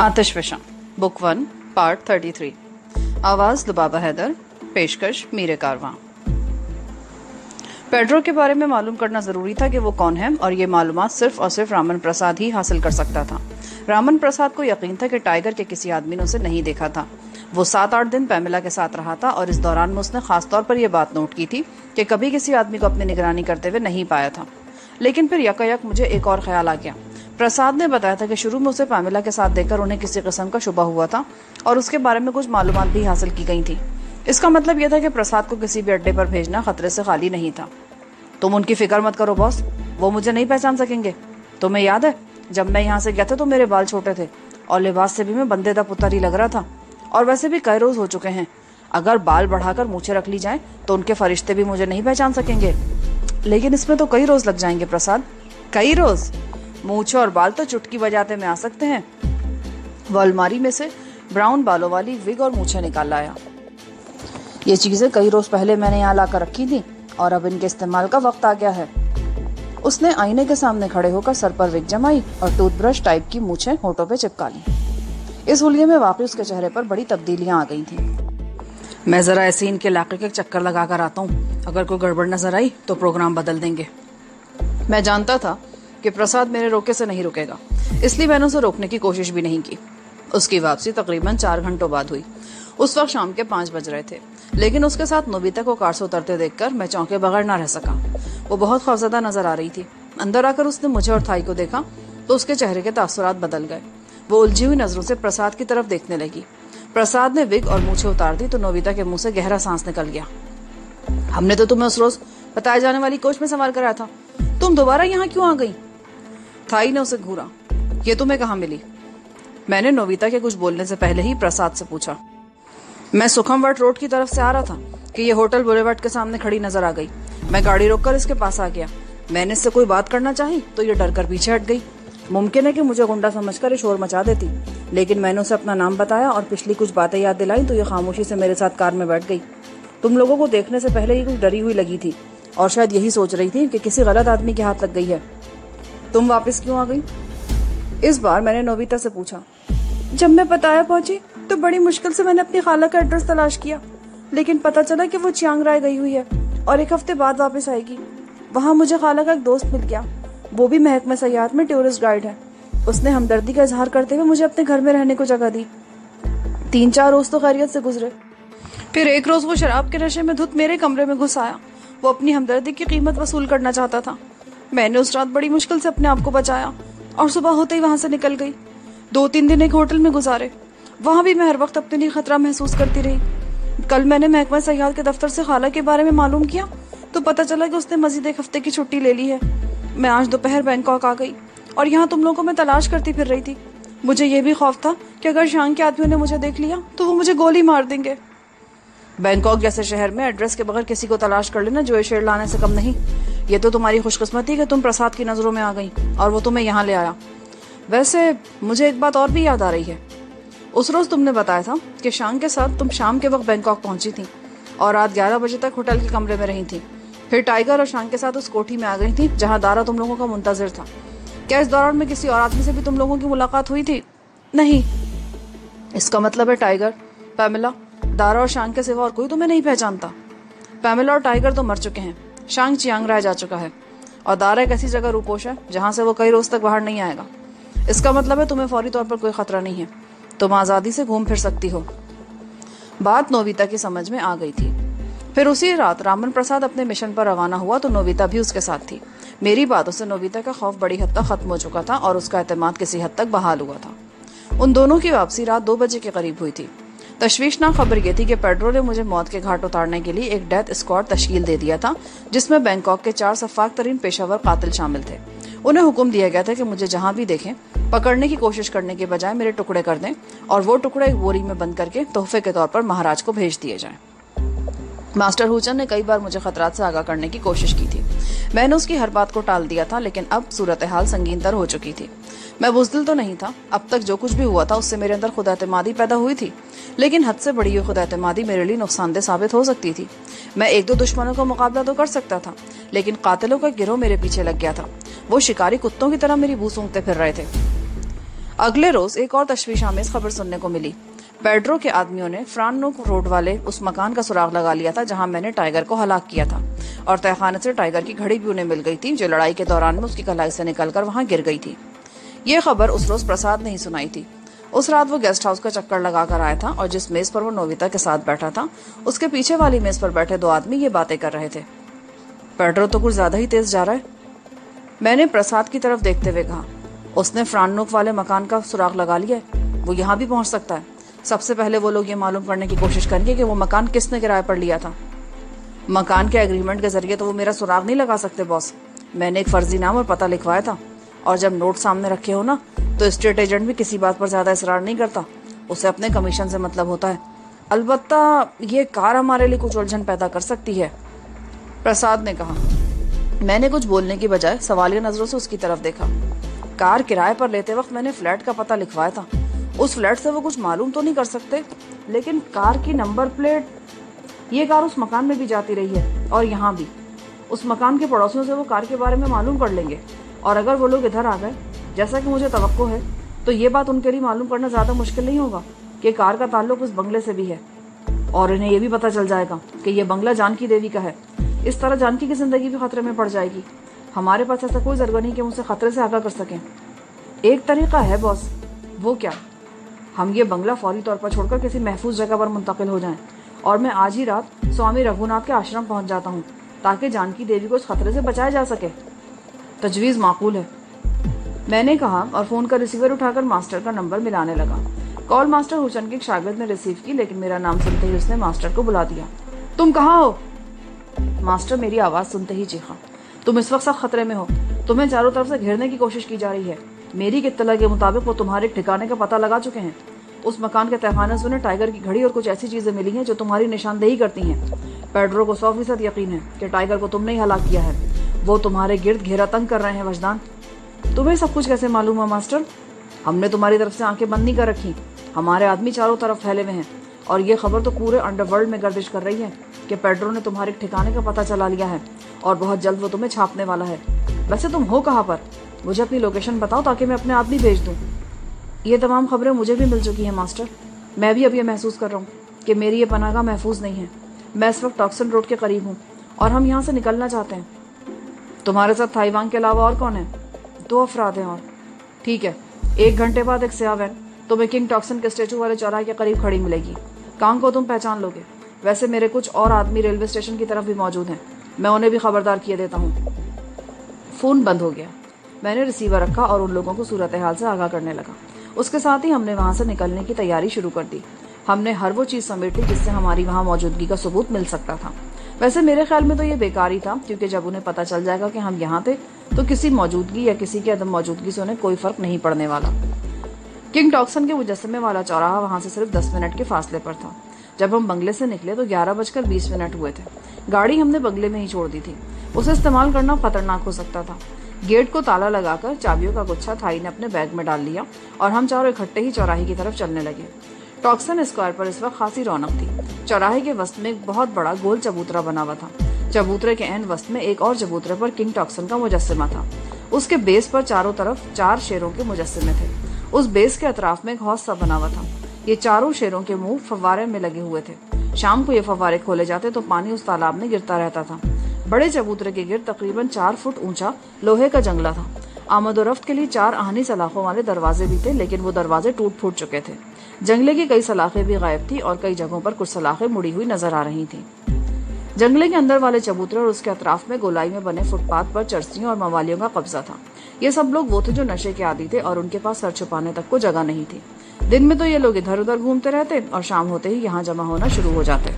आतिशफशां book 1 part 33। आवाज लुबाबा हैदर, पेशकश मीरे कारवां। Pedro के बारे में मालूम करना जरूरी था कि वो कौन है, और ये मालूमात सिर्फ और सिर्फ रामन प्रसाद ही हासिल कर सकता था। रामन प्रसाद को यकीन था कि टाइगर के किसी आदमी ने उसे नहीं देखा था। वो 7-8 दिन पैमिला के साथ रहा था और इस दौरान में उसने खास तौर पर यह बात नोट की थी कि कभी किसी आदमी को अपनी निगरानी करते हुए नहीं पाया था। लेकिन फिर यकायक मुझे एक और ख्याल आ गया। प्रसाद ने बताया था कि शुरू में उसे पैमिला के साथ देखकर उन्हें किसी किस्म का शुबा हुआ था और उसके बारे में कुछ मालूमात भी हासिल की गई थी। इसका मतलब यह था कि प्रसाद को किसी भी अड्डे पर भेजना खतरे से खाली नहीं था। तुम उनकी फिक्र मत करो बॉस, वो मुझे नहीं पहचान सकेंगे। तुम्हें याद है जब मैं यहाँ से गया था तो मेरे बाल छोटे थे और लिबास से भी मैं बंदे दा पुत्र ही लग रहा था, और वैसे भी कई रोज हो चुके हैं। अगर बाल बढ़ाकर मूछें रख ली जाए तो उनके फरिश्ते भी मुझे नहीं पहचान सकेंगे। लेकिन इसमें तो कई रोज लग जाएंगे प्रसाद, कई रोज। मूछें और बाल तो चुटकी बजाते में आ सकते हैं। वो अलमारी में से ब्राउन बालों वाली विग और मूछें निकाल लाया। ये चीजें कई रोज पहले मैंने यहाँ लाकर रखी थी और अब इनके इस्तेमाल का वक्त आ गया है। उसने आईने के सामने खड़े होकर सर पर विग जमाई और टूथब्रश टाइप की मूछें होठों पे चिपका ली। इस हुलिये में वाकई उसके चेहरे पर बड़ी तब्दीलियां आ गई थी। मैं जरा ऐसे इनके इलाके के चक्कर लगाकर आता हूँ, अगर कोई गड़बड़ नजर आई तो प्रोग्राम बदल देंगे। मैं जानता था कि प्रसाद मेरे रोके से नहीं रुकेगा, इसलिए मैंने उसे रोकने की कोशिश भी नहीं की। उसकी वापसी तकरीबन 4 घंटों बाद हुई। उस वक्त शाम के 5 बज रहे थे, लेकिन उसके साथ नोबिता को कार से उतरते देखकर मैं चौंके बगैर ना रह सका। वो बहुत खौफजदा नजर आ रही थी। अंदर आकर उसने मुझे और थाई को देखा तो उसके चेहरे के तासुरात बदल गए। वो उलझी हुई नजरों से प्रसाद की तरफ देखने लगी। प्रसाद ने विग और मूछें उतार दी तो नोबिता के मुंह से गहरा सांस निकल गया। हमने तो तुम्हें उस रोज बताए जाने वाली कोच में सवार कराया था, तुम दोबारा यहाँ क्यों आ गई? थाई ने उसे घूरा। ये तुम्हें कहाँ मिली? मैंने नोबिता के कुछ बोलने से पहले ही प्रसाद से पूछा। मैं सुखमवट रोड की तरफ से आ रहा था कि ये होटल बुलेवार्ड के सामने खड़ी नजर आ गई। मैं गाड़ी रोककर इसके पास आ गया। मैंने इससे कोई बात करना चाही तो ये डर कर पीछे हट गई। मुमकिन है कि मुझे गुंडा समझकर ये शोर मचा देती, लेकिन मैंने उसे अपना नाम बताया और पिछली कुछ बातें याद दिलाई तो ये खामोशी से मेरे साथ कार में बैठ गई। तुम लोगों को देखने से पहले ये कुछ डरी हुई लगी थी और शायद यही सोच रही थी कि किसी गलत आदमी के हाथ लग गई है। तुम वापस क्यों आ गई? इस बार मैंने नोबिता से पूछा। जब मैं पताया पहुंची तो बड़ी मुश्किल से मैंने अपनी खाला का एड्रेस तलाश किया, लेकिन पता चला कि वो चियांग राय गई हुई है और 1 हफ्ते बाद वापस आएगी। वहाँ मुझे खाला का एक दोस्त मिल गया, वो भी महकमा सयाहत में टूरिस्ट गाइड है। उसने हमदर्दी का इजहार करते हुए मुझे अपने घर में रहने को जगह दी। 3-4 रोज तो खैरियत से गुजरे, फिर एक रोज वो शराब के नशे में धुत मेरे कमरे में घुस आया। वो अपनी हमदर्दी की कीमत वसूल करना चाहता था। मैंने उस रात बड़ी मुश्किल से अपने आप को बचाया और सुबह होते ही वहां से निकल गई। 2-3 दिन एक होटल में गुजारे। वहां भी मैं हर वक्त अपने लिए खतरा महसूस करती रही। कल मैंने महकमा सयाहत के दफ्तर से खाला के बारे में मालूम किया तो पता चला कि उसने मजीद 1 हफ्ते की छुट्टी ले ली है। मैं आज दोपहर बैंकॉक आ गई और यहाँ तुम लोगों को मैं तलाश करती फिर रही थी। मुझे यह भी खौफ था कि अगर शांग के आदमियों ने मुझे देख लिया तो वो मुझे गोली मार देंगे। बैंकॉक जैसे शहर में एड्रेस के बगैर किसी को तलाश कर लेना जो शेर लाने से कम नहीं। ये तो तुम्हारी खुशकिस्मती कि तुम प्रसाद की नजरों में आ गई और वो तुम्हें यहाँ ले आया। वैसे मुझे एक बात और भी याद आ रही है। उस रोज तुमने बताया था कि शांग के साथ तुम शाम के वक्त बैंकॉक पहुंची थी और रात 11 बजे तक होटल के कमरे में रही थी। फिर टाइगर और शांग के साथ उस कोठी में आ गई थी जहाँ दारा तुम लोगों का मुंतजिर था। क्या इस दौरान में किसी और आदमी से भी तुम लोगों की मुलाकात हुई थी? नहीं। इसका मतलब है टाइगर, पैमिला, दारा और शांग के सिवा और कोई तुम्हें नहीं पहचानता। पैमिला और टाइगर तो मर चुके हैं, शांग चियांग राय जा चुका है और दारा एक ऐसी जगह रूपोश है जहां से वो कई रोज तक बाहर नहीं आएगा। इसका मतलब है तुम्हें फौरी तौर पर कोई खतरा नहीं है, तुम आजादी से घूम फिर सकती हो। बात नोबिता की समझ में आ गई थी। फिर उसी रात रामन प्रसाद अपने मिशन पर रवाना हुआ तो नोबिता भी उसके साथ थी। मेरी बातों से नोबिता का खौफ बड़ी हद तक खत्म हो चुका था और उसका एतमाद किसी हद तक बहाल हुआ था। उन दोनों की वापसी रात 2 बजे के करीब हुई थी। तशवीशनाक खबर यह थी कि पेड्रो ने मुझे मौत के घाट उतारने के लिए एक डेथ स्क्वाड तश्कील दे दिया था, जिसमें बैंकॉक के 4 सफाक तरीन पेशावर कातिल शामिल थे। उन्हें हुक्म दिया गया था कि मुझे जहां भी देखें पकड़ने की कोशिश करने के बजाय मेरे टुकड़े कर दें और वो टुकड़े एक बोरी में बंद करके तोहफे के तौर पर महाराज को भेज दिए जाएं। मास्टर हुचन ने कई बार मुझे खतरात से आगाह करने की कोशिश की थी। मैंने उसकी हर बात को टाल दिया था, लेकिन अब सूरत हाल संगीनतर हो चुकी थी। मैं बुज़दिल तो नहीं था। अब तक जो कुछ भी हुआ था उससे मेरे अंदर खुदाएतमादी पैदा हुई थी, लेकिन हद से बड़ी हुई खुदाएतमादी मेरे लिए नुकसानदेह साबित हो सकती थी। मैं 1-2 दुश्मनों का मुकाबला तो कर सकता था, लेकिन कातिलों का गिरोह मेरे पीछे लग गया था। वो शिकारी कुत्तों की तरह मेरी बू सूंघते फिर रहे थे। अगले रोज एक और तशवीशामेज खबर सुनने को मिली। पेड्रो के आदमियों ने फ्रानोक रोड वाले उस मकान का सुराग लगा लिया था जहां मैंने टाइगर को हलाक किया था, और तहखाने से टाइगर की घड़ी भी उन्हें मिल गई थी जो लड़ाई के दौरान में उसकी कलाई से निकलकर वहां गिर गई थी। ये खबर उस रोज प्रसाद ने ही सुनाई थी। उस रात वो गेस्ट हाउस का चक्कर लगाकर आया था और जिस मेज पर वो नोबिता के साथ बैठा था उसके पीछे वाली मेज पर बैठे दो आदमी ये बातें कर रहे थे। पेड्रो तो कुछ ज्यादा ही तेज जा रहा है, मैंने प्रसाद की तरफ देखते हुए कहा। उसने फ्रानोक वाले मकान का सुराग लगा लिया है, वो यहाँ भी पहुंच सकता है। सबसे पहले वो लोग ये मालूम करने की कोशिश करेंगे कि वो मकान किसने किराए पर लिया था। मकान के एग्रीमेंट के जरिए तो वो मेरा सुराग नहीं लगा सकते बॉस। मैंने एक फर्जी नाम और पता लिखवाया था, और जब नोट सामने रखे हो ना तो स्टेट एजेंट भी किसी बात पर ज्यादा इसरार नहीं करता, उसे अपने कमीशन से मतलब होता है। अलबत्ता ये कार हमारे लिए कुछ उलझन पैदा कर सकती है, प्रसाद ने कहा। मैंने कुछ बोलने की बजाय सवालिया नजरों से उसकी तरफ देखा। कार किराए पर लेते वक्त मैंने फ्लैट का पता लिखवाया था। उस फ्लैट से वो कुछ मालूम तो नहीं कर सकते, लेकिन कार की नंबर प्लेट, ये कार उस मकान में भी जाती रही है और यहाँ भी। उस मकान के पड़ोसियों से वो कार के बारे में मालूम कर लेंगे, और अगर वो लोग इधर आ गए जैसा कि मुझे तवक्को है तो ये बात उनके लिए मालूम करना ज्यादा मुश्किल नहीं होगा कि कार का ताल्लुक उस बंगले से भी है, और इन्हें ये भी पता चल जाएगा कि ये बंगला जानकी देवी का है। इस तरह जानकी की जिंदगी भी खतरे में पड़ जाएगी। हमारे पास ऐसा कोई जरूरत नहीं कि हम उसे खतरे से आगाह कर सकें। एक तरीका है बॉस। वो क्या? हम ये बंगला फौरी तौर पर छोड़कर किसी महफूज जगह पर मुंतकिल हो जाएं, और मैं आज ही रात स्वामी रघुनाथ के आश्रम पहुंच जाता हूँ ताकि जानकी देवी को इस खतरे से बचाया जा सके। तजवीज़ माकूल है, मैंने कहा और फोन का रिसीवर उठाकर मास्टर का नंबर मिलाने लगा। कॉल मास्टर हुसैन के एक शागिर्द ने रिसीव की, लेकिन मेरा नाम सुनते ही उसने मास्टर को बुला दिया। तुम कहाँ हो? मास्टर मेरी आवाज सुनते ही चीखा। तुम इस वक्त सख्त खतरे में हो, तुम्हें चारों तरफ से घेरने की कोशिश की जा रही है। मेरी इत्तला के मुताबिक वो तुम्हारे ठिकाने का पता लगा चुके हैं। उस मकान के तहखाने से उन्हें टाइगर की घड़ी और कुछ ऐसी चीजें मिली हैं जो तुम्हारी निशानदेही करती हैं। पेड्रो को 100% यकीन है कि टाइगर को तुमने ही हलाक किया है। वो तुम्हारे गिर्द घेरा तंग कर रहे हैं वजदान। तुम्हें सब कुछ कैसे मालूम है मास्टर? हमने तुम्हारी तरफ से आंखें बंद नहीं कर रखी। हमारे आदमी चारों तरफ फैले हुए हैं, और ये खबर तो पूरे अंडरवर्ल्ड में गर्दिश कर रही है कि पेड्रो ने तुम्हारे ठिकाने का पता चला लिया है और बहुत जल्द वो तुम्हें छापने वाला है। वैसे तुम हो कहाँ पर? मुझे अपनी लोकेशन बताओ ताकि मैं अपने आदमी भेज दूँ। ये तमाम खबरें मुझे भी मिल चुकी हैं मास्टर। मैं भी अब ये महसूस कर रहा हूँ कि मेरी ये पनाहगाह महफूज नहीं है। मैं इस वक्त टॉक्सन रोड के करीब हूँ और हम यहाँ से निकलना चाहते हैं। तुम्हारे साथ थाईवान के अलावा और कौन है? 2 अफराद हैं। और ठीक है, 1 घंटे बाद एक स्या वैन तुम्हें किंग टॉक्सन के स्टेचू वाले चौराहे के करीब खड़ी मिलेगी। कांग को तुम पहचान लोगे। वैसे मेरे कुछ और आदमी रेलवे स्टेशन की तरफ भी मौजूद हैं, मैं उन्हें भी खबरदार किए देता हूँ। फोन बंद हो गया। मैंने रिसीवर रखा और उन लोगों को सूरत हाल से आगाह करने लगा। उसके साथ ही हमने वहां से निकलने की तैयारी शुरू कर दी। हमने हर वो चीज समेट ली जिससे हमारी वहां मौजूदगी का सबूत मिल सकता था। वैसे मेरे ख्याल में तो ये बेकार ही था, क्योंकि जब उन्हें पता चल जाएगा कि हम यहाँ थे तो किसी मौजूदगी या किसी की अदम मौजूदगी से उन्हें कोई फर्क नहीं पड़ने वाला। किंग टॉक्सन के मुजस्समे वाला चौराहा वहां से सिर्फ 10 मिनट के फासले पर था। जब हम बंगले से निकले तो 11:20 हुए थे। गाड़ी हमने बंगले में ही छोड़ दी थी। उसे इस्तेमाल करना खतरनाक हो सकता था। गेट को ताला लगाकर चाबियों का गुच्छा थाई ने अपने बैग में डाल लिया और हम चारों इकट्ठे ही चौराहे की तरफ चलने लगे। टॉक्सन स्क्वायर पर इस वक्त खासी रौनक थी। चौराहे के वस्त में एक बहुत बड़ा गोल चबूतरा बना हुआ था। चबूतरे के एंड वस्त में एक और चबूतरे पर किंग टॉक्सन का मुजस्समा था। उसके बेस पर चारों तरफ 4 शेरों के मुजस्समे थे। उस बेस के अतराफ में एक हौज सा बना हुआ था। ये चारों शेरों के मुंह फव्वारे में लगे हुए थे। शाम को ये फव्वारे खोले जाते तो पानी उस तालाब में गिरता रहता था। बड़े चबूतरे के गिर्द तकरीबन 4 फुट ऊंचा लोहे का जंगला था। आमद और रफ्त के लिए 4 आहनी सलाखों वाले दरवाजे भी थे, लेकिन वो दरवाजे टूट फूट चुके थे। जंगले की कई सलाखें भी गायब थी और कई जगहों पर कुछ सलाखें मुड़ी हुई नजर आ रही थी। जंगले के अंदर वाले चबूतरे और उसके अतराफ में गोलाई में बने फुटपाथ पर चरसियों और मवालियों का कब्जा था। ये सब लोग वो थे जो नशे के आदी थे और उनके पास सर छुपाने तक को जगह नहीं थी। दिन में तो ये लोग इधर उधर घूमते रहते और शाम होते ही यहाँ जमा होना शुरू हो जाते।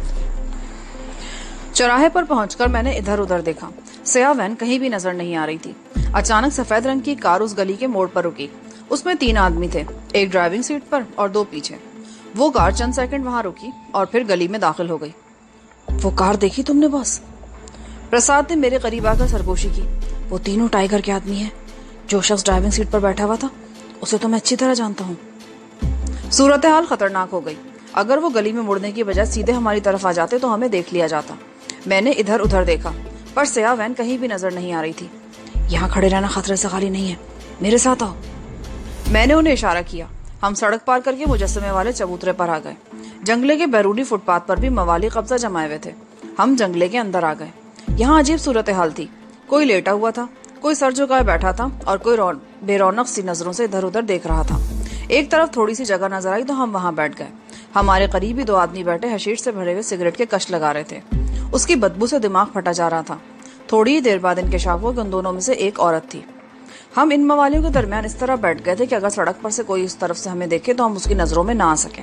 चौराहे पर पहुंचकर मैंने इधर उधर देखा। स्या वैन कहीं भी नजर नहीं आ रही थी। अचानक सफेद रंग की कार उस गली के मोड़ पर रुकी। उसमें 3 आदमी थे, एक ड्राइविंग सीट पर और 2 पीछे। वो कार चंद सेकंड वहां रुकी और फिर गली में दाखिल हो गई। वो कार देखी तुमने बॉस? प्रसाद ने मेरे करीब आकर सरगोशी की। वो तीनों टाइगर के आदमी हैं। जो शख्स ड्राइविंग सीट पर बैठा हुआ था उसे तो मैं अच्छी तरह जानता हूँ। सूरत हाल खतरनाक हो गई। अगर वो गली में मुड़ने की बजाय सीधे हमारी तरफ आ जाते तो हमें देख लिया जाता। मैंने इधर उधर देखा पर स्या वैन कहीं भी नजर नहीं आ रही थी। यहाँ खड़े रहना खतरे से खाली नहीं है, मेरे साथ आओ। मैंने उन्हें इशारा किया। हम सड़क पार करके मुजस्समे वाले चबूतरे पर आ गए। जंगले के बैरूनी फुटपाथ पर भी मवाली कब्जा जमाए हुए थे। हम जंगले के अंदर आ गए। यहाँ अजीब सूरत हाल थी। कोई लेटा हुआ था, कोई सर झुकाए बैठा था और कोई बेरौनक सी नजरों से इधर उधर देख रहा था। एक तरफ थोड़ी सी जगह नजर आई तो हम वहां बैठ गए। हमारे करीब ही दो आदमी बैठे हशीश से भरे हुए सिगरेट के कश लगा रहे थे। उसकी बदबू से दिमाग फटा जा रहा था। थोड़ी ही देर बाद इंकशाफ हुआ कि उन दोनों में से एक औरत थी। हम इन मवालियों के दरमियान इस तरह बैठ गए थे कि अगर सड़क पर से कोई इस तरफ से हमें देखे तो हम उसकी नजरों में ना आ सके।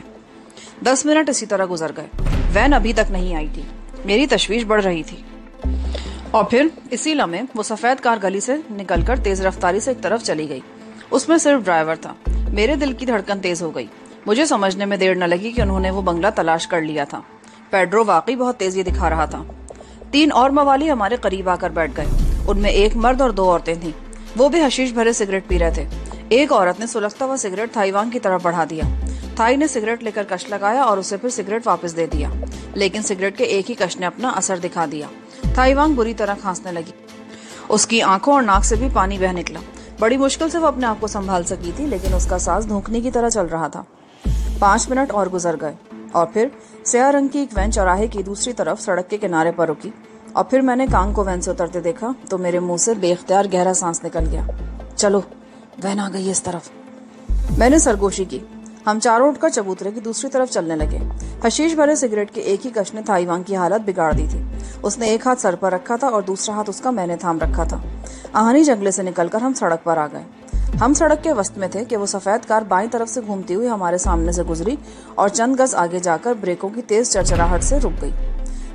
10 मिनट इसी तरह गुजर गए। वैन अभी तक नहीं आई थी। मेरी तशवीश बढ़ रही थी। और फिर इसी लम्हे वो सफेद कार गली से निकलकर तेज रफ्तारी से एक तरफ चली गई। उसमें सिर्फ ड्राइवर था। मेरे दिल की धड़कन तेज हो गई। मुझे समझने में देर न लगी कि उन्होंने वो बंगला तलाश कर लिया था। पेड्रो वाकई बहुत तेजी दिखा रहा था। 3 और मवाली हमारे करीब आकर बैठ गए। उनमें एक मर्द और 2 औरतें थीं। वो भी हशीश भरे सिगरेट पी रहे थे। एक औरत ने सुलगता हुआ सिगरेट थाईवान की तरफ बढ़ा दिया। थाई ने सिगरेट लेकर कश लगाया और उसे फिर सिगरेट वापस दे दिया, लेकिन सिगरेट के एक ही कश ने अपना असर दिखा दिया। थाईवान बुरी तरह खांसने लगी। उसकी आंखों और नाक से भी पानी बह निकला। बड़ी मुश्किल से वो अपने आप को संभाल सकी थी, लेकिन उसका सांस धूकने की तरह चल रहा था। 5 मिनट और गुजर गए और फिर स्याह रंग की एक वैन चौराहे की दूसरी तरफ सड़क के किनारे पर रुकी। और फिर मैंने कांग को वैन से उतरते देखा तो मेरे मुंह से बेख्तियार गहरा सांस निकल गया। चलो, वैन आ गई इस तरफ। मैंने सरगोशी की। हम चारों उठकर चबूतरे की दूसरी तरफ चलने लगे। हशीश भरे सिगरेट के एक ही कश ने थाईवान की हालत बिगाड़ दी थी। उसने एक हाथ सर पर रखा था और दूसरा हाथ उसका मैंने थाम रखा था। आहनी जंगले से निकलकर हम सड़क पर आ गए। हम सड़क के वस्त में थे कि वो सफेद कार बाईं तरफ से घूमती हुई हमारे सामने से गुजरी और चंद गज आगे जाकर ब्रेकों की तेज चरचराहट से रुक गई।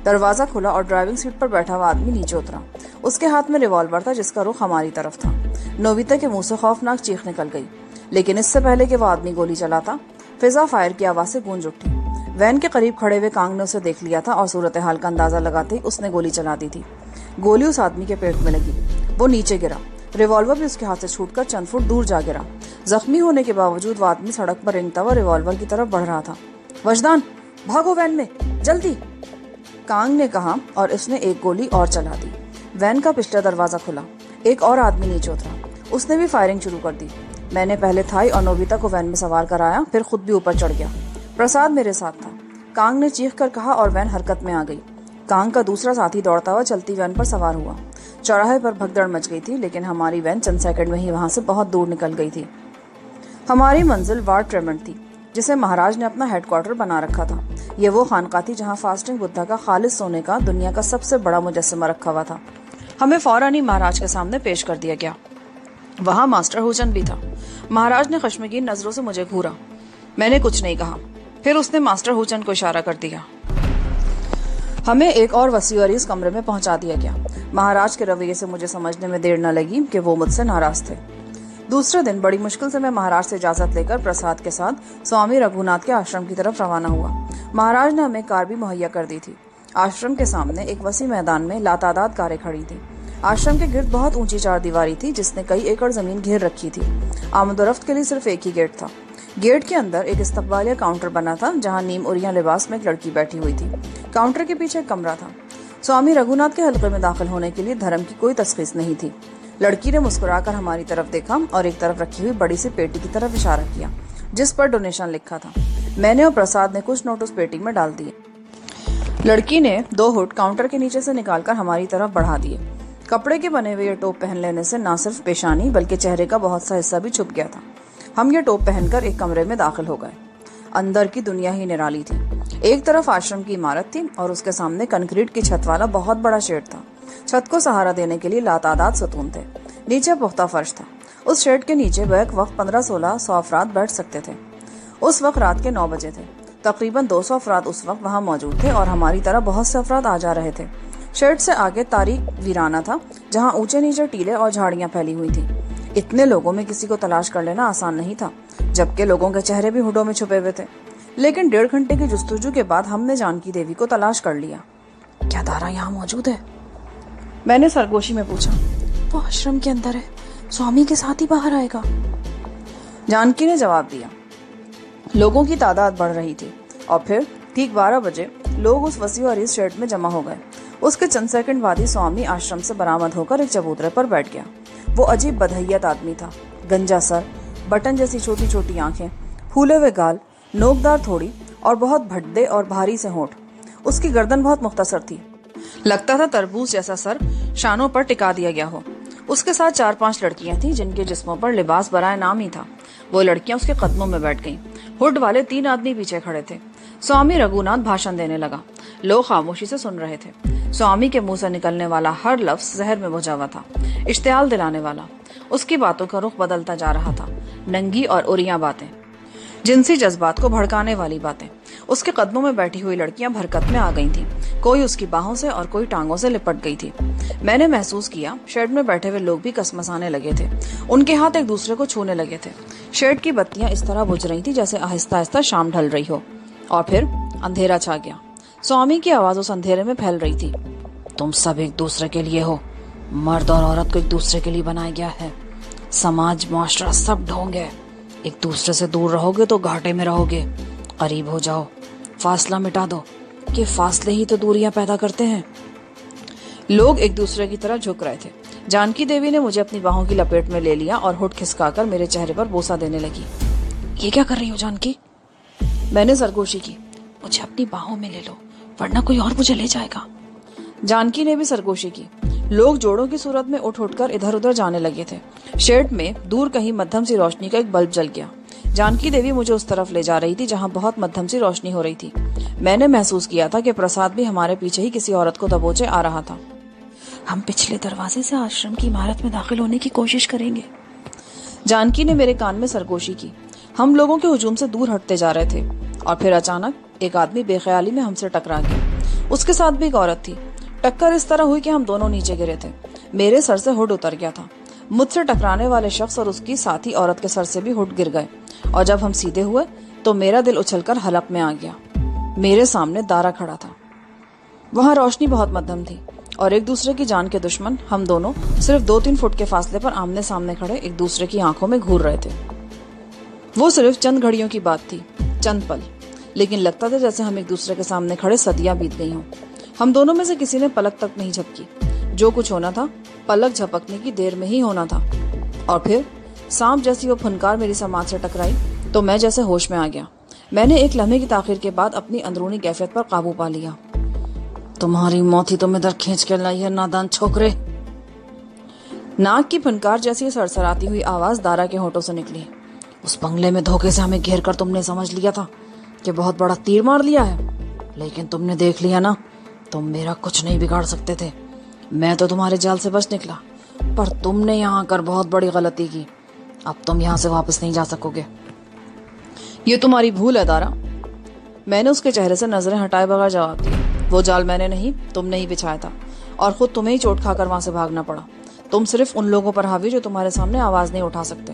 दरवाजा खुला और ड्राइविंग सीट पर बैठा हुआ आदमी नीचे उतरा। उसके हाथ में रिवॉल्वर था जिसका रुख हमारी तरफ था। नोबिता के मुंह से खौफनाक चीख निकल गई, लेकिन इससे पहले कि वो आदमी गोली चलाता, फिजा फायर की आवाज से गूंज उठी। वैन के करीब खड़े हुए कांग ने उसे देख लिया था और सूरत हाल का अंदाजा लगाते ही उसने गोली चला दी थी। गोली उस आदमी के पेट में लगी। वो नीचे गिरा। रिवॉल्वर भी उसके हाथ से छूटकर चंद फुट दूर जा गिरा। जख्मी होने के बावजूद वो आदमी सड़क पर रेंगता हुआ रिवॉल्वर की तरफ बढ़ रहा था। वजदान, भागो वैन में, जल्दी, कांग ने कहा और उसने एक गोली और चला दी। वैन का पिछला दरवाजा खुला। एक और आदमी नीचे उतरा। उसने भी फायरिंग शुरू कर दी। मैंने पहले थाई और नोबिता को वैन में सवार कराया, फिर खुद भी ऊपर चढ़ गया। प्रसाद मेरे साथ था। कांग ने चीख कर कहा और वैन हरकत में आ गई। कांग का दूसरा साथी दौड़ता हुआ चलती वैन पर सवार हुआ। चौराहे पर भगदड़ मच गई थी, लेकिन हमारी वैन चंद सेकंड में ही वहां से बहुत दूर निकल गई थी। हमारी मंजिल वार्ड ट्रेमंड थी, जिसे महाराज ने अपना हेडक्वार्टर बना रखा था। ये वो खानका थी जहाँ फास्टिंग बुद्धा का खालिस सोने का दुनिया का सबसे बड़ा मुजस्समा रखा हुआ था। हमें फौरन ही महाराज के सामने पेश कर दिया गया। वहाँ मास्टर हुचन भी था। महाराज ने खश्मगीन नजरों से मुझे घूरा। मैंने कुछ नहीं कहा। फिर उसने मास्टर हुचन को इशारा कर दिया। हमें एक और वसी और इस कमरे में पहुंचा दिया गया। महाराज के रवैये से मुझे समझने में देर न लगी कि वो मुझसे नाराज थे। दूसरे दिन बड़ी मुश्किल से मैं महाराज से इजाजत लेकर प्रसाद के साथ स्वामी रघुनाथ के आश्रम की तरफ रवाना हुआ। महाराज ने हमें कार भी मुहैया कर दी थी। आश्रम के सामने एक वसी मैदान में लातादाद कारें खड़ी थी। आश्रम के गिर्द बहुत ऊंची चारदीवारी थी जिसने कई एकड़ जमीन घेर रखी थी। आमदोरफ्त के लिए सिर्फ एक ही गेट था। गेट के अंदर एक इस्तकबालिया काउंटर बना था जहाँ नीम उरिया लिबास में एक लड़की बैठी हुई थी। काउंटर के पीछे एक कमरा था। स्वामी रघुनाथ के हल्के में दाखिल होने के लिए धर्म की कोई तस्खीस नहीं थी। लड़की ने मुस्कुराकर हमारी तरफ देखा और एक तरफ रखी हुई बड़ी सी पेटी की तरफ इशारा किया जिस पर डोनेशन लिखा था। मैंने और प्रसाद ने कुछ नोट उस पेटी में डाल दिए। लड़की ने 2 हुड काउंटर के नीचे से निकालकर हमारी तरफ बढ़ा दिए। कपड़े के बने हुए ये टोप पहन लेने से न सिर्फ पेशानी बल्कि चेहरे का बहुत सा हिस्सा भी छुप गया था। हम ये टोप पहनकर एक कमरे में दाखिल हो गए। अंदर की दुनिया ही निराली थी। एक तरफ आश्रम की इमारत थी और उसके सामने कंक्रीट की छत वाला बहुत बड़ा शेड था। छत को सहारा देने के लिए लातादाद सतून थे। नीचे पुख्ता फर्श था। उस शेड के नीचे बैक वक्त 15-16 अफराद बैठ सकते थे। उस वक्त रात के 9 बजे थे। तकरीबन 200 अफराद उस वक्त वहां मौजूद थे और हमारी तरह बहुत से अफराद आ जा रहे थे। शेड से आगे तारीक वीराना था जहां ऊंचे नीचे टीले और झाड़ियां फैली हुई थी। इतने लोगों में किसी को तलाश कर लेना आसान नहीं था, जबकि लोगों के चेहरे भी हुडों में छुपे हुए थे। लेकिन 1.5 घंटे की जुस्तजू के बाद हमने जानकी देवी को तलाश कर लिया। क्या दारा यहाँ मौजूद है? मैंने सरगोशी में पूछा। वो आश्रम के अंदर है, स्वामी के साथ ही बाहर आएगा। जानकी ने जवाब दिया। लोगों की तादाद बढ़ रही थी और फिर ठीक 12 बजे लोग उस वसी और इस शेड में जमा हो गए। उसके चंद सेकंड बाद ही स्वामी आश्रम से बरामद होकर एक चबूतरे पर बैठ गया। वो अजीब बदहैयत आदमी था। गंजा सर, बटन जैसी छोटी छोटी आंखें, फूले हुए गाल, नोकदार थोड़ी और बहुत भद्दे और भारी से होंठ। उसकी गर्दन बहुत मुख्तसर थी, लगता था तरबूज जैसा सर शानों पर टिका दिया गया हो। उसके साथ 4-5 लड़कियां थीं जिनके जिस्मों पर लिबास बराए नाम ही था। वो लड़कियां उसके कदमों में बैठ गईं। हुड वाले 3 आदमी पीछे खड़े थे। स्वामी रघुनाथ भाषण देने लगा। लोग खामोशी से सुन रहे थे। स्वामी के मुंह से निकलने वाला हर लफ्ज जहर में भुजा हुआ था, इश्तियाल दिलाने वाला। उसकी बातों का रुख बदलता जा रहा था। नंगी और उरिया बातें, जिनसी जज्बात को भड़काने वाली बातें। उसके कदमों में बैठी हुई लड़कियां भरकत में आ गई थीं। कोई उसकी बाहों से और कोई टांगों से लिपट गई थी। मैंने महसूस किया शेड में बैठे हुए लोग भी कसमसाने लगे थे। उनके हाथ एक दूसरे को छूने लगे थे। शेड की बत्तियां इस तरह बुझ रही थी जैसे आहिस्ता आहिस्ता शाम ढल रही हो। और फिर अंधेरा छा गया। स्वामी की आवाज उस अंधेरे में फैल रही थी। तुम सब एक दूसरे के लिए हो। मर्द और औरत को एक दूसरे के लिए बनाया गया है। समाज, मुआशरा सब ढोंग है। एक दूसरे से दूर रहोगे तो घाटे में रहोगे। करीब हो जाओ, फासला मिटा दो, कि फासले ही तो दूरियां पैदा करते हैं। लोग एक दूसरे की तरफ झुक रहे थे। जानकी देवी ने मुझे अपनी बाहों की लपेट में ले लिया और होठ खिसकाकर मेरे चेहरे पर बोसा देने लगी। ये क्या कर रही हो जानकी? मैंने सरगोशी की। मुझे अपनी बाहों में ले लो, वरना कोई और मुझे ले जाएगा। जानकी ने भी सरगोशी की। लोग जोड़ों की सूरत में उठ उठकर इधर उधर जाने लगे थे। शेड में दूर कहीं मध्यम सी रोशनी का एक बल्ब जल गया। जानकी देवी मुझे उस तरफ ले जा रही थी जहां बहुत मध्यम सी रोशनी हो रही थी। मैंने महसूस किया था कि प्रसाद भी हमारे पीछे ही किसी औरत को दबोचे आ रहा था। हम पिछले दरवाजे से आश्रम की इमारत में दाखिल होने की कोशिश करेंगे। जानकी ने मेरे कान में सरगोशी की। हम लोगों के हुजूम से दूर हटते जा रहे थे और फिर अचानक एक आदमी बेख्याली में हमसे टकरा गया। उसके साथ भी एक औरत थी। टक्कर इस तरह हुई कि हम दोनों नीचे गिरे थे। मेरे सर से हुड उतर गया था। मुझसे टकराने वाले शख्स और उसकी साथी औरत के सर से भी हुड गिर गए और जब हम सीधे हुए तो मेरा दिल उछलकर हलक में आ गया। मेरे सामने दारा खड़ा था। वहां रोशनी बहुत मध्यम थी और एक दूसरे की जान के दुश्मन हम दोनों सिर्फ 2-3 फुट के फासले पर आमने सामने खड़े एक दूसरे की आंखों में घूर रहे थे। वो सिर्फ चंद घड़ियों की बात थी, चंद पल, लेकिन लगता था जैसे हम एक दूसरे के सामने खड़े सदियां बीत गई हों। हम दोनों में से किसी ने पलक तक नहीं झपकी। जो कुछ होना था पलक झपकने की देर में ही होना था। और फिर सांप जैसी वो फुनकार मेरी समाज से टकराई तो मैं जैसे होश में आ गया। मैंने एक लम्हे की ताखीर के बाद अपनी अंदरूनी कैफियत पर काबू पा लिया। तुम्हारी मौत ही तुम्हें दर खींच के लाई है नादान छोकरे। नाक की फुनकार जैसी सरसराती हुई आवाज दारा के होठों से निकली। उस बंगले में धोखे से हमें घेर कर तुमने समझ लिया था कि बहुत बड़ा तीर मार लिया है, लेकिन तुमने देख लिया ना, तुम मेरा कुछ नहीं बिगाड़ सकते थे। मैं तो तुम्हारे जाल से बच निकला, पर तुमने यहाँ आकर बहुत बड़ी गलती की। अब तुम यहाँ से वापस नहीं जा सकोगे। ये तुम्हारी भूल है दारा। मैंने उसके चेहरे से नजरें हटाए बगैर जवाब दिया। वो जाल मैंने नहीं, तुमने ही बिछाया था और खुद तुम्हें ही चोट खाकर वहां से भागना पड़ा। तुम सिर्फ उन लोगों पर हावी जो तुम्हारे सामने आवाज नहीं उठा सकते।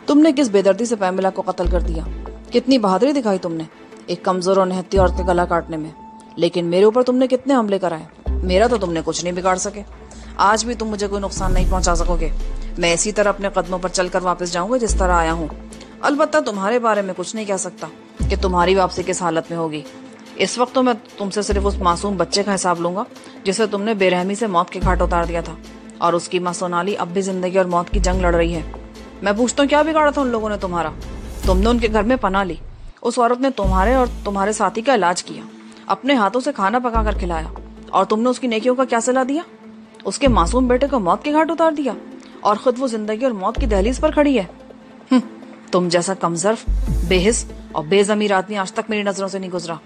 तुमने किस बेदर्दी से पैमेला को कत्ल कर दिया। कितनी बहादुरी दिखाई तुमने एक कमजोर और निहत्ती औरत का गला काटने में। लेकिन मेरे ऊपर तुमने कितने हमले कराए। मेरा तो तुमने कुछ नहीं बिगाड़ सके। आज भी तुम मुझे कोई नुकसान नहीं पहुंचा सकोगे। मैं इसी तरह अपने कदमों पर चलकर वापस जाऊंगा जिस तरह आया हूँ। अलबत्ता तुम्हारे बारे में कुछ नहीं कह सकता कि तुम्हारी वापसी किस हालत में होगी। इस वक्त तो मैं तुमसे सिर्फ उस मासूम बच्चे का हिसाब लूंगा जिसे तुमने बेरहमी से मौत के घाट उतार दिया था, और उसकी माँ सोनाली अब भी जिंदगी और मौत की जंग लड़ रही है। मैं पूछता हूँ क्या बिगाड़ा था उन लोगों ने तुम्हारा? तुमने उनके घर में पनाह ली। उस औरत ने तुम्हारे और तुम्हारे साथी का इलाज किया, अपने हाथों से खाना पका कर खिलाया, और तुमने उसकी नेकियों का क्या सिला दिया? उसके मासूम बेटे को मौत के घाट उतार दिया और खुद वो जिंदगी और मौत की दहलीज पर खड़ी है। तुम जैसा कमजर्फ, बेहिस और बेजमीर आदमी आज तक मेरी नजरों से नहीं गुजरा।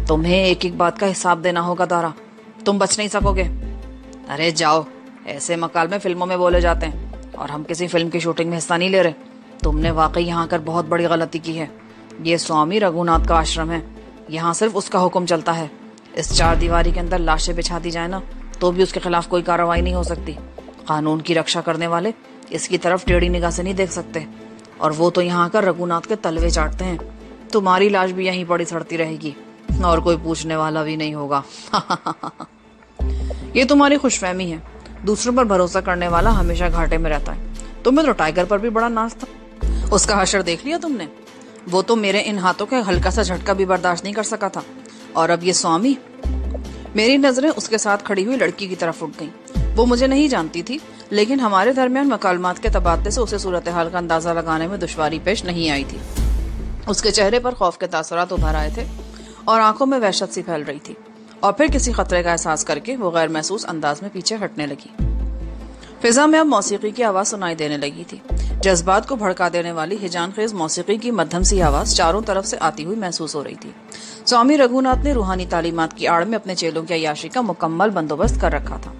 तुम्हें एक एक बात का हिसाब देना होगा दारा। तुम बच नहीं सकोगे। अरे जाओ, ऐसे मकाल में फिल्मों में बोले जाते हैं और हम किसी फिल्म की शूटिंग में हिस्सा नहीं ले रहे। तुमने वाकई यहाँ आकर बहुत बड़ी गलती की है। ये स्वामी रघुनाथ का आश्रम है। यहाँ सिर्फ उसका हुक्म चलता है। इस 4 दीवारी के अंदर लाशें बिछा दी जाए ना तो भी उसके खिलाफ कोई कार्रवाई नहीं हो सकती। कानून की रक्षा करने वाले इसकी तरफ टेढ़ी निगाह से नहीं देख सकते, और वो तो यहाँ आकर रघुनाथ के तलवे चाटते हैं। तुम्हारी लाश भी यहीं पड़ी सड़ती रहेगी और कोई पूछने वाला भी नहीं होगा। ये तुम्हारी खुशफहमी है। दूसरों पर भरोसा करने वाला हमेशा घाटे में रहता है। तुम्हें तो टाइगर पर भी बड़ा नाज था। उसका हशर देख लिया तुमने? वो तो मेरे इन हाथों का हल्का सा झटका भी बर्दाश्त नहीं कर सका था। और अब ये स्वामी। मेरी नजरें उसके साथ खड़ी हुई लड़की की तरफ उठ गईं। वो मुझे नहीं जानती थी, लेकिन हमारे दरमियान मकालमात के तबादले से उसे सूरत हाल का अंदाजा लगाने में दुश्वारी पेश नहीं आई थी। उसके चेहरे पर खौफ के तासुरात उभर आए थे और आंखों में वहशत सी फैल रही थी, और फिर किसी खतरे का एहसास करके वो गैर महसूस अंदाज में पीछे हटने लगी। फिजा में अब मौसीकी की आवाज सुनाई देने लगी थी। जज्बात को भड़का देने वाली हिजान खेज मौसीकी की मध्यम सी आवाज चारों तरफ से आती हुई महसूस हो रही थी। स्वामी रघुनाथ ने रूहानी तालीमात की आड़ में अपने चेलों की अय्याशी का मुकम्मल बंदोबस्त कर रखा था।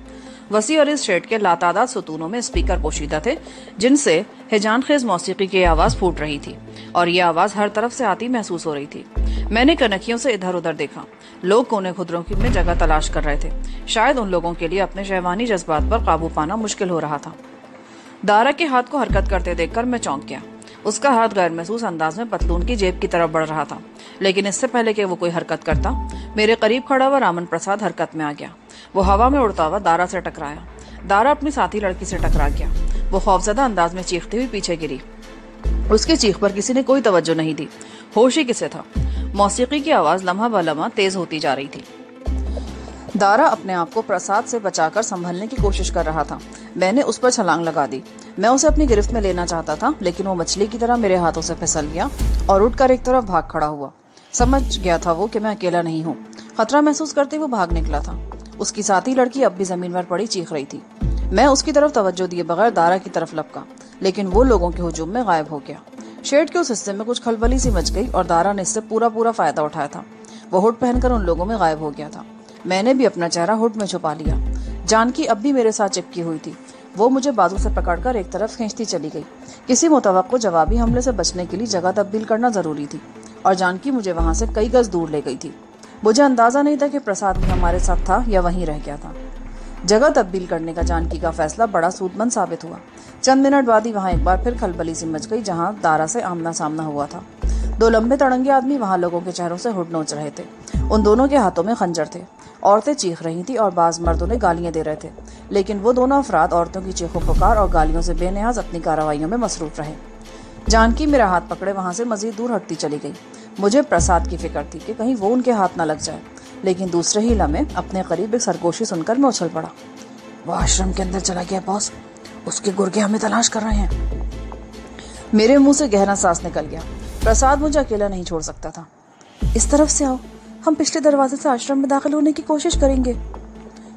वसी और इस शेड के लातादाद सुतूनों में स्पीकर पोशीदा थे, जिनसे हिजान खेज मौसीकी की आवाज फूट रही थी, और ये आवाज हर तरफ से आती महसूस हो रही थी। मैंने कनखियों से इधर उधर देखा। लोग कोने खुदरों में जगह तलाश कर रहे थे। शायद उन लोगों के लिए अपने शहवानी जज्बात पर काबू पाना मुश्किल हो रहा था। दारा के हाथ को हरकत करते देखकर मैं चौंक गया। उसका हाथ गैर महसूस अंदाज में पतलून की जेब की तरफ बढ़ रहा था, लेकिन इससे पहले कि वो कोई हरकत करता, मेरे करीब खड़ा हुआ रामन प्रसाद हरकत में आ गया। वो हवा में उड़ता हुआ दारा से टकराया। दारा अपनी साथी लड़की से टकरा गया। वो खौफजदा अंदाज में चीखती हुई पीछे गिरी। उसकी चीख पर किसी ने कोई तवज्जो नहीं दी। होश ही किसे था। मौसीकी की आवाज लम्हा ब लम्हा तेज होती जा रही थी। दारा अपने आप को प्रसाद से बचाकर संभलने की कोशिश कर रहा था। मैंने उस पर छलांग लगा दी। मैं उसे अपनी गिरफ्त में लेना चाहता था, लेकिन वो मछली की तरह मेरे हाथों से फिसल गया और उठकर एक तरफ भाग खड़ा हुआ। समझ गया था वो कि मैं अकेला नहीं हूँ। खतरा महसूस करते वो भाग निकला था। उसकी साथी लड़की अब भी जमीन पर पड़ी चीख रही थी। मैं उसकी तरफ तवज्जो दिए बगैर दारा की तरफ लपका, लेकिन वो लोगों के हुजूम में गायब हो गया। शेड के उस हिस्से में कुछ खलबली सी मच गई और दारा ने इससे पूरा फायदा उठाया था। वो हुड पहनकर उन लोगों में गायब हो गया था। मैंने भी अपना चेहरा हुड में छुपा लिया। जानकी अब भी मेरे साथ चिपकी हुई थी। वो मुझे बाजू से पकड़कर एक तरफ खींचती चली गई। किसी मुतवक्को जवाबी हमले से बचने के लिए जगह तब्दील करना जरूरी थी, और जानकी मुझे वहां से कई गज दूर ले गई थी। मुझे अंदाजा नहीं था कि प्रसाद भी हमारे साथ था या वहीं रह गया था। जगह तब्दील करने का जानकी का फैसला बड़ा सूदमंद साबित हुआ। चंद मिनट बाद ही वहां एक बार फिर खलबली सी मच गई, जहां दारा से आमना सामना हुआ था। दो लंबे तड़ंगे आदमी वहां लोगों के चेहरों से हुड नोच रहे थे। उन दोनों के हाथों में खंजर थे। औरतें चीख रही थी और बाज मर्दों ने गालियां दे रहे थे, लेकिन वो दोनों अफराद औरतों की चीखों पुकार और गालियों से बेनियाज अपनी कार्रवाइयों में मसरूफ रहे। जानकी मेरा हाथ पकड़े वहां से मजीद दूर हटती चली गई। मुझे प्रसाद की फिक्र थी कि कहीं वो उनके हाथ न लग जाए, लेकिन दूसरे ही लम्हे अपने करीब एक सरगोशी सुनकर मैं उछल पड़ा। वो आश्रम के अंदर चला गया बॉस, उसके गुर्गे हमें तलाश कर रहे हैं। मेरे मुंह से गहरा सांस निकल गया। प्रसाद मुझे अकेला नहीं छोड़ सकता था। इस तरफ से आओ, हम पिछले दरवाजे से आश्रम में दाखिल होने की कोशिश करेंगे।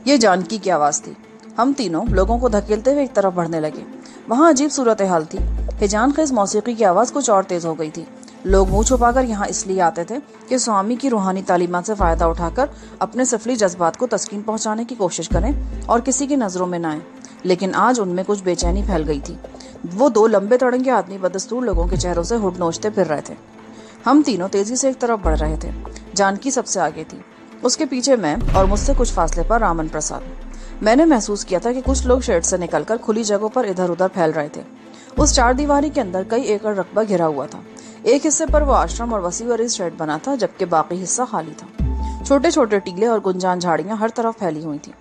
ये जानकी की आवाज थी। हम तीनों लोगों को धकेलते हुए एक तरफ बढ़ने लगे। वहां अजीब सूरत हाल थी। हिजान खेज मौसीकी की आवाज कुछ और तेज हो गई थी। लोग मुंह छुपाकर यहाँ इसलिए आते थे कि स्वामी की रूहानी तालीमात से फायदा उठाकर अपने सफली जज्बात को तस्कीन पहुंचाने की कोशिश करें और किसी की नजरों में न आए। लेकिन आज उनमें कुछ बेचैनी फैल गई थी। वो दो लंबे तड़ंगे आदमी बदस्तूर लोगों के चेहरों से हुड नोचते फिर रहे थे। हम तीनों तेजी से एक तरफ बढ़ रहे थे। जानकी सबसे आगे थी, उसके पीछे मैं और मुझसे कुछ फासले पर रामन प्रसाद। मैंने महसूस किया था कि कुछ लोग शेड से निकलकर खुली जगहों पर इधर उधर फैल रहे थे। उस चार दीवारी के अंदर कई एकड़ रकबा घिरा हुआ था। एक हिस्से पर वो आश्रम और वसी और इस शेड बना था, जबकि बाकी हिस्सा खाली था। छोटे छोटे टीले और गुंजान झाड़ियां हर तरफ फैली हुई थी।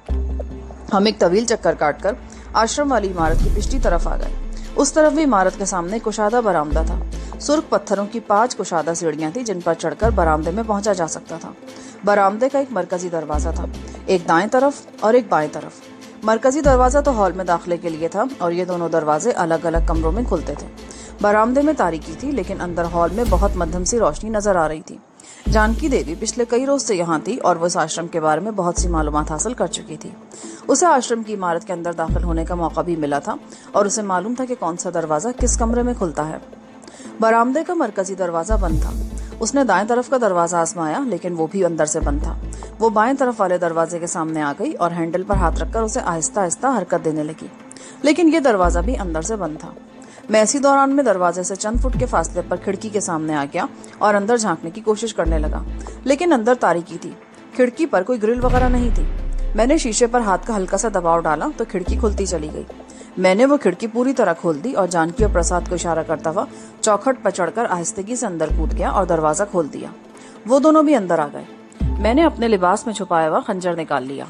हम एक तवील चक्कर काटकर आश्रम वाली इमारत की पिछली तरफ आ गए। उस तरफ भी इमारत के सामने कुशादा बरामदा था। सुर्ख पत्थरों की 5 कुशादा सीढ़ियां थी, जिन पर चढ़कर बरामदे में पहुंचा जा सकता था। बरामदे का एक मरकजी दरवाजा था, एक दाएं तरफ और एक बाएं तरफ। मरकजी दरवाजा तो हॉल में दाखिले के लिए था और ये दोनों दरवाजे अलग अलग कमरों में खुलते थे। बरामदे में तारीकी थी, लेकिन अंदर हॉल में बहुत मध्यम सी रोशनी नजर आ रही थी। जानकी देवी पिछले कई रोज से यहाँ थी और वो इस आश्रम के बारे में बहुत सी मालूमात हासिल कर चुकी थी। उसे आश्रम की इमारत के अंदर दाखिल होने का मौका भी मिला था और उसे मालूम था कि कौन सा दरवाजा किस कमरे में खुलता है। बरामदे का मरकजी दरवाजा बंद था। उसने दाएं तरफ का दरवाजा आजमाया, लेकिन वो भी अंदर से बंद था। वो बाएं तरफ वाले दरवाजे के सामने आ गई और हैंडल पर हाथ रखकर उसे आहिस्ता आहिस्ता हरकत देने लगी, लेकिन ये दरवाजा भी अंदर से बंद था। मैं इसी दौरान में दरवाजे से चंद फुट के फासले पर खिड़की के सामने आ गया और अंदर झांकने की कोशिश करने लगा, लेकिन अंदर तारीकी थी। खिड़की पर कोई ग्रिल वगैरह नहीं थी। मैंने शीशे पर हाथ का हल्का सा दबाव डाला तो खिड़की खुलती चली गई। मैंने वो खिड़की पूरी तरह खोल दी और जानकी और प्रसाद को इशारा करता हुआ चौखट पर चढ़कर आहिस्तगी से अंदर कूद गया और दरवाजा खोल दिया। वो दोनों भी अंदर आ गए। मैंने अपने लिबास में छुपाया हुआ खंजर निकाल लिया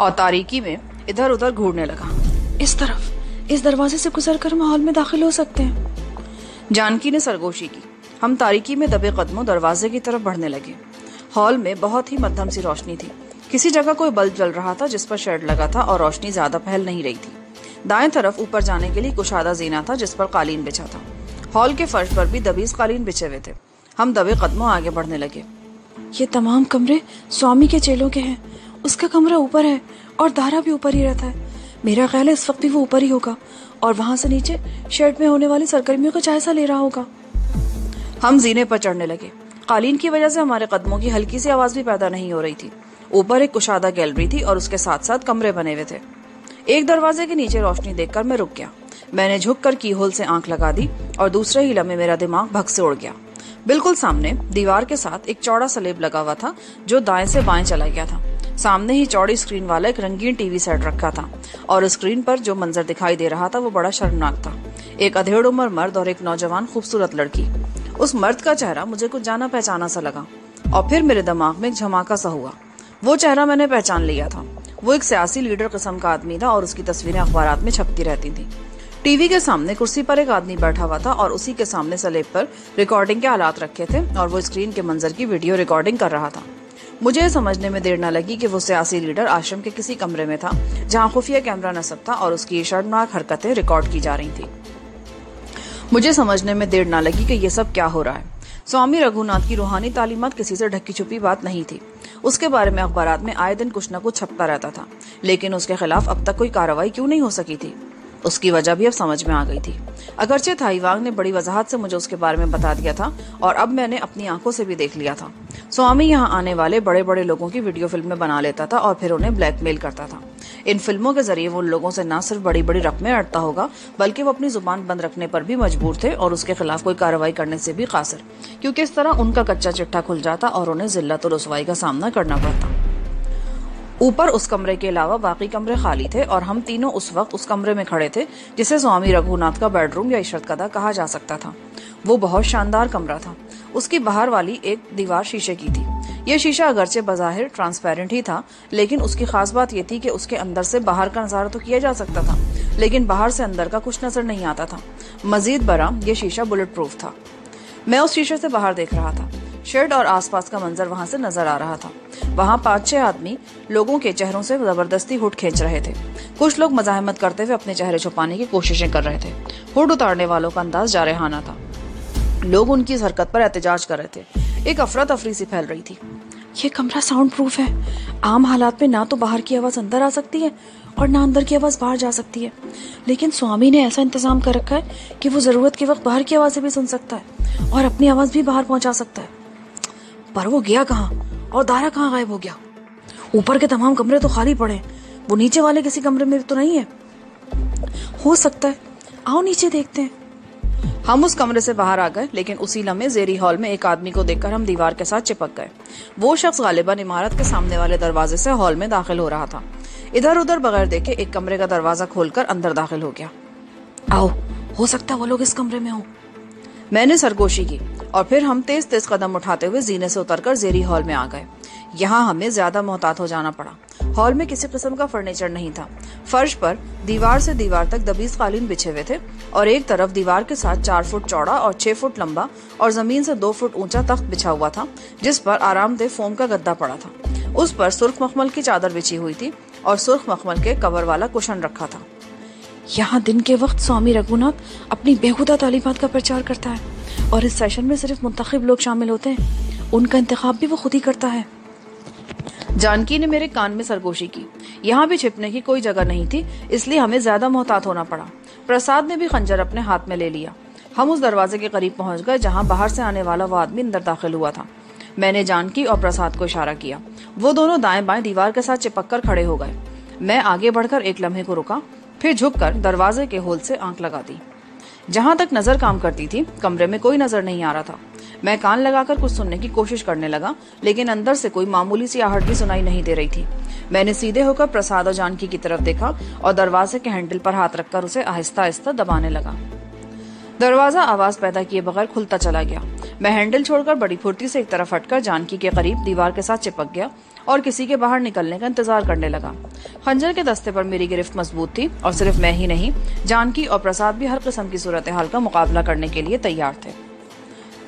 और तारीकी में इधर उधर घूरने लगा। इस तरफ, इस दरवाजे से गुजरकर माहौल में दाखिल हो सकते हैं। जानकी ने सरगोशी की। हम तारीकी में दबे कदमों दरवाजे की तरफ बढ़ने लगे। हॉल में बहुत ही मध्यम सी रोशनी थी। किसी जगह कोई बल्ब जल रहा था जिस पर शेड लगा था और रोशनी ज्यादा फैल नहीं रही थी। दाएं तरफ ऊपर जाने के लिए कुशादा जीना था जिस पर कालीन बिछा था। हॉल के फर्श पर भी दबीज कालीन बिछे हुए थे। हम दबे कदमों आगे बढ़ने लगे। ये तमाम कमरे स्वामी के चेलों के हैं। उसका कमरा ऊपर है और दारा भी ऊपर ही रहता है। मेरा ख्याल है इस वक्त भी वो ऊपर ही होगा और वहां से नीचे शेड में होने वाली सरगर्मियों का जायजा ले रहा होगा। हम जीने पर चढ़ने लगे। कालीन की वजह से हमारे कदमों की हल्की सी आवाज भी पैदा नहीं हो रही थी। ऊपर एक कुशादा गैलरी थी और उसके साथ साथ कमरे बने हुए थे। एक दरवाजे के नीचे रोशनी देखकर मैं रुक गया। मैंने झुककर कीहोल से आंख लगा दी और दूसरे ही लम्हे मेरा दिमाग भग से उड़ गया। बिल्कुल सामने दीवार के साथ एक चौड़ा स्लेब लगा हुआ था जो दाएं से बाएं चला गया था। सामने ही चौड़ी स्क्रीन वाला एक रंगीन टीवी सेट रखा था और स्क्रीन पर जो मंजर दिखाई दे रहा था वो बड़ा शर्मनाक था। एक अधेड़ उम्र मर्द और एक नौजवान खूबसूरत लड़की। उस मर्द का चेहरा मुझे कुछ जाना पहचाना सा लगा और फिर मेरे दिमाग में एक झमाका सा हुआ। वो चेहरा मैंने पहचान लिया था। वो एक सियासी लीडर किस्म का आदमी था और उसकी तस्वीरें अखबारात में छपती रहती थी। टीवी के सामने कुर्सी पर एक आदमी बैठा हुआ था और उसी के सामने स्लेब पर रिकॉर्डिंग के आलात रखे थे और वो स्क्रीन के मंजर की वीडियो रिकॉर्डिंग कर रहा था। मुझे समझने में देर न लगी कि वो सियासी लीडर आश्रम के किसी कमरे में था जहां खुफिया कैमरा नस्ब था और उसकी शर्मनाक हरकतें रिकॉर्ड की जा रही थी। मुझे समझने में देर न लगी कि ये सब क्या हो रहा है। स्वामी रघुनाथ की रूहानी तालीमात किसी से ढकी छुपी बात नहीं थी। उसके बारे में अखबारात में आए दिन कुछ न कुछ छपता रहता था, लेकिन उसके खिलाफ अब तक कोई कार्रवाई क्यों नहीं हो सकी थी? उसकी वजह भी अब समझ में आ गई थी। अगरचे थाईवांग ने बड़ी वजाहत से मुझे उसके बारे में बता दिया था और अब मैंने अपनी आंखों से भी देख लिया था। स्वामी यहाँ आने वाले बड़े बड़े लोगों की वीडियो फिल्में बना लेता था और फिर उन्हें ब्लैकमेल करता था। इन फिल्मों के जरिए वो उन लोगों से न सिर्फ बड़ी बड़ी रकमें अड़ता होगा बल्कि वो अपनी जुबान बंद रखने पर भी मजबूर थे और उसके खिलाफ कोई कार्रवाई करने से भी कासिर, क्योंकि इस तरह उनका कच्चा चिट्ठा खुल जाता और उन्हें जिल्लत और रुसवाई का सामना करना पड़ता। ऊपर उस कमरे के अलावा बाकी कमरे खाली थे और हम तीनों उस वक्त उस कमरे में खड़े थे जिसे स्वामी रघुनाथ का बेडरूम या इशरतकदा कहा जा सकता था। वो बहुत शानदार कमरा था। उसकी बाहर वाली एक दीवार शीशे की थी। यह शीशा अगरचे बज़ाहिर ट्रांसपेरेंट ही था, लेकिन उसकी खास बात यह थी कि उसके अंदर से बाहर का नजारा तो किया जा सकता था, लेकिन बाहर से अंदर का कुछ नजर नहीं आता था। मजीद बरा यह शीशा बुलेट प्रूफ था। मैं उस शीशे से बाहर देख रहा था। शेड और आसपास का मंजर वहां से नजर आ रहा था। वहां 5-6 आदमी लोगों के चेहरों से जबरदस्ती हुड खींच रहे थे। कुछ लोग मजाहमत करते हुए अपने चेहरे छुपाने की कोशिशें कर रहे थे। हुड उतारने वालों का अंदाज जारहाना था। लोग उनकी इस हरकत पर एहतजाज कर रहे थे। एक अफरा तफरी सी फैल रही थी। ये कमरा साउंड प्रूफ है। आम हालात में ना तो बाहर की आवाज अंदर आ सकती है और ना अंदर की आवाज बाहर जा सकती है, लेकिन स्वामी ने ऐसा इंतजाम कर रखा है कि वो जरूरत के वक्त बाहर की आवाजें भी सुन सकता है और अपनी आवाज भी बाहर पहुंचा सकता है। पर वो गया कहाँ और दारा कहाँ गायब हो गया? ऊपर के तमाम कमरे तो खाली पड़े, वो नीचे वाले किसी कमरे में तो नहीं है। हो सकता है, आओ नीचे देखते हैं। हम उस कमरे से बाहर आ गए, लेकिन उसी लम्हे जेरी हॉल में एक आदमी को देखकर हम दीवार के साथ चिपक गए। वो शख्स गालिबन इमारत के सामने वाले दरवाजे से हॉल में दाखिल हो रहा था। इधर उधर बगैर देखे एक कमरे का दरवाजा खोलकर अंदर दाखिल हो गया। आओ, हो सकता है वो लोग इस कमरे में हो। मैंने सरगोशी की और फिर हम तेज तेज कदम उठाते हुए जीने से उतरकर जेरी हॉल में आ गए। यहाँ हमें ज्यादा मोहतात हो जाना पड़ा। हॉल में किसी किस्म का फर्नीचर नहीं था। फर्श पर दीवार से दीवार तक दबीज कालीन बिछे हुए थे और एक तरफ दीवार के साथ 4 फुट चौड़ा और 6 फुट लंबा और जमीन से 2 फुट ऊंचा तख्त बिछा हुआ था, जिस पर आरामदेह फोम का गद्दा पड़ा था। उस पर सुर्ख मखमल की चादर बिछी हुई थी और सुर्ख मखमल के कवर वाला कुशन रखा था। यहाँ दिन के वक्त स्वामी रघुनाथ अपनी बेहुदा तालीमात का प्रचार करता है और इस सेशन में सिर्फ मुंतखब लोग शामिल होते हैं। उनका इंतखाब भी वो खुद ही करता है। जानकी ने मेरे कान में सरगोशी की। यहाँ भी छिपने की कोई जगह नहीं थी, इसलिए हमें ज्यादा मोहतात होना पड़ा। प्रसाद ने भी खंजर अपने हाथ में ले लिया। हम उस दरवाजे के करीब पहुंच गए जहाँ बाहर से आने वाला वो आदमी अंदर दाखिल हुआ था। मैंने जानकी और प्रसाद को इशारा किया। वो दोनों दाएं बाएं दीवार के साथ चिपक कर खड़े हो गए। मैं आगे बढ़कर एक लम्हे को रुका, फिर झुककर दरवाजे के होल से आंख लगा दी। जहां तक नजर काम करती थी, कमरे में कोई नजर नहीं आ रहा था। मैं कान लगाकर कुछ सुनने की कोशिश करने लगा, लेकिन अंदर से कोई मामूली सी आहट भी सुनाई नहीं दे रही थी। मैंने सीधे होकर प्रसाद और जानकी की तरफ देखा और दरवाजे के हैंडल पर हाथ रखकर उसे आहिस्ता आहिस्ता दबाने लगा। दरवाजा आवाज पैदा किए बगैर खुलता चला गया। मैं हैंडल छोड़कर बड़ी फुर्ती से एक तरफ हटकर जानकी के करीब दीवार के साथ चिपक गया और किसी के बाहर निकलने का इंतजार करने लगा। खंजर के दस्ते पर मेरी गिरफ्त मजबूत थी और सिर्फ मैं ही नहीं, जानकी और प्रसाद भी हर किस्म की सूरत हाल का मुकाबला करने के लिए तैयार थे।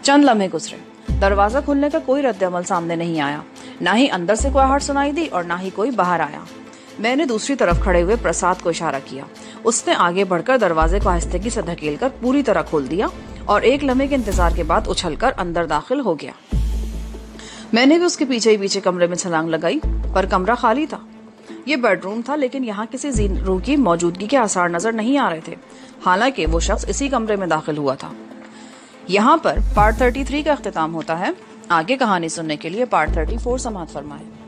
चंद लम्हे गुजरे। दरवाजा खुलने का कोई रद्द-अमल सामने नहीं आया। ना ही अंदर से कोई आहट सुनाई दी और ना ही कोई बाहर आया। मैंने दूसरी तरफ खड़े हुए प्रसाद को इशारा किया। उसने आगे बढ़कर दरवाजे को आहिस्तगी से धकेलकर पूरी तरह खोल दिया और एक लम्हे के इंतजार के बाद उछलकर अंदर दाखिल हो गया। मैंने भी उसके पीछे ही पीछे कमरे में छलांग लगाई, पर कमरा खाली था। ये बेडरूम था, लेकिन यहाँ किसी रूह की मौजूदगी के आसार नजर नहीं आ रहे थे। हालांकि वो शख्स इसी कमरे में दाखिल हुआ था। यहाँ पर पार्ट 33 का अख्तिताम होता है। आगे कहानी सुनने के लिए पार्ट 34 समाअत फरमाएं।